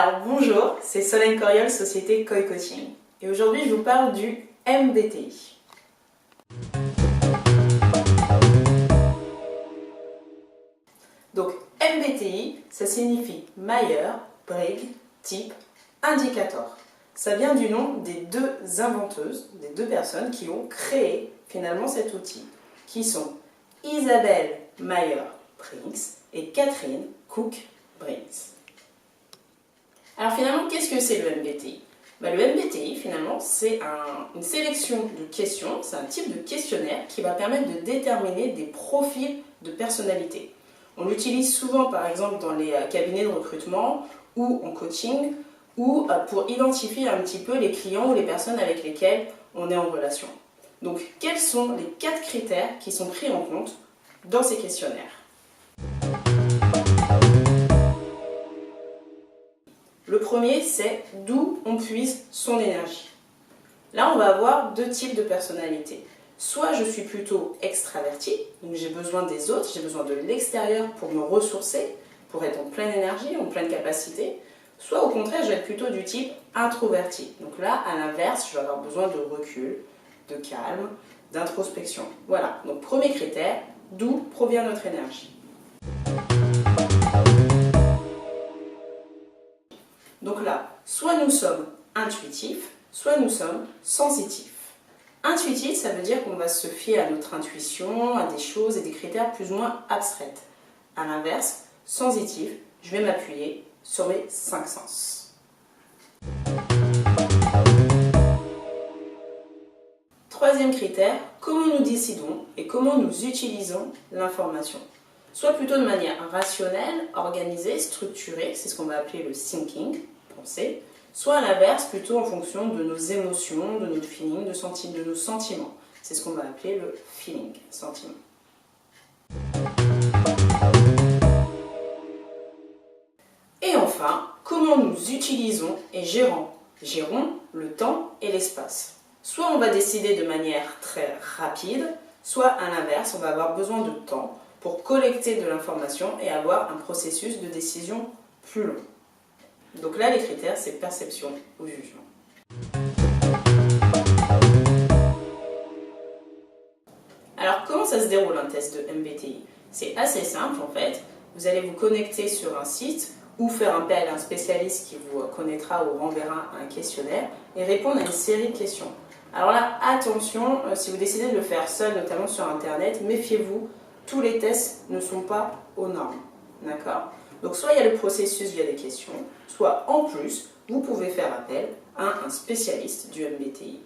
Alors bonjour, c'est Solène Coriol, société Koi Coaching. Et aujourd'hui je vous parle du MBTI. Donc MBTI, ça signifie Myers, Briggs, Type, Indicator. Ça vient du nom des deux inventeuses, des deux personnes qui ont créé finalement cet outil, qui sont Isabelle Myers-Briggs et Catherine Cook-Briggs. Alors finalement, qu'est-ce que c'est le MBTI? Le MBTI, finalement, c'est une sélection de questions, c'est un type de questionnaire qui va permettre de déterminer des profils de personnalité. On l'utilise souvent, par exemple, dans les cabinets de recrutement ou en coaching, ou pour identifier un petit peu les clients ou les personnes avec lesquelles on est en relation. Donc, quels sont les 4 critères qui sont pris en compte dans ces questionnaires? Le premier, c'est d'où on puise son énergie. Là, on va avoir deux types de personnalités. Soit je suis plutôt extraverti, donc j'ai besoin des autres, j'ai besoin de l'extérieur pour me ressourcer, pour être en pleine énergie, en pleine capacité. Soit au contraire, je vais être plutôt du type introverti. Donc là, à l'inverse, je vais avoir besoin de recul, de calme, d'introspection. Voilà, donc premier critère, d'où provient notre énergie. Donc là, soit nous sommes intuitifs, soit nous sommes sensitifs. Intuitif, ça veut dire qu'on va se fier à notre intuition, à des choses et des critères plus ou moins abstraites. A l'inverse, sensitif, je vais m'appuyer sur mes 5 sens. Troisième critère, comment nous décidons et comment nous utilisons l'information. Soit plutôt de manière rationnelle, organisée, structurée, c'est ce qu'on va appeler le thinking, penser, soit à l'inverse, plutôt en fonction de nos émotions, de notre feeling, de nos sentiments. C'est ce qu'on va appeler le feeling, sentiment. Et enfin, comment nous utilisons et gérons le temps et l'espace. Soit on va décider de manière très rapide, soit à l'inverse, on va avoir besoin de temps pour collecter de l'information et avoir un processus de décision plus long. Donc là, les critères, c'est perception ou jugement. Alors, comment ça se déroule un test de MBTI? C'est assez simple en fait. Vous allez vous connecter sur un site ou faire appel à un spécialiste qui vous connaîtra ou renverra un questionnaire et répondre à une série de questions. Alors là, attention, si vous décidez de le faire seul, notamment sur Internet, méfiez-vous, tous les tests ne sont pas aux normes. D'accord? Donc soit il y a le processus via des questions, soit en plus, vous pouvez faire appel à un spécialiste du MBTI.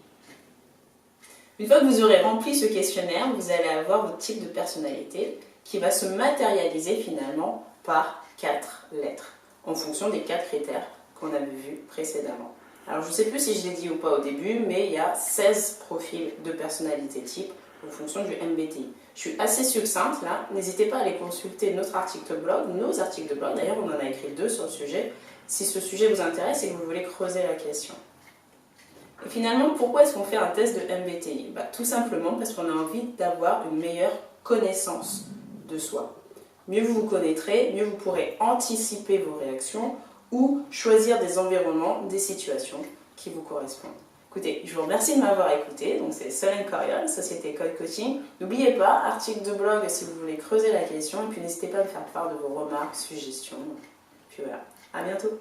Une fois que vous aurez rempli ce questionnaire, vous allez avoir votre type de personnalité qui va se matérialiser finalement par 4 lettres, en fonction des 4 critères qu'on avait vus précédemment. Alors je ne sais plus si je l'ai dit ou pas au début, mais il y a 16 profils de personnalité type en fonction du MBTI. Je suis assez succincte là, n'hésitez pas à aller consulter notre article de blog, nos articles de blog, d'ailleurs on en a écrit 2 sur le sujet, si ce sujet vous intéresse et que vous voulez creuser la question. Et finalement, pourquoi est-ce qu'on fait un test de MBTI? Tout simplement parce qu'on a envie d'avoir une meilleure connaissance de soi. Mieux vous vous connaîtrez, mieux vous pourrez anticiper vos réactions ou choisir des environnements, des situations qui vous correspondent. Écoutez, je vous remercie de m'avoir écouté. Donc c'est Solène Coriol, société Koi Coaching. N'oubliez pas, article de blog si vous voulez creuser la question. Et puis n'hésitez pas à me faire part de vos remarques, suggestions. Puis voilà, à bientôt.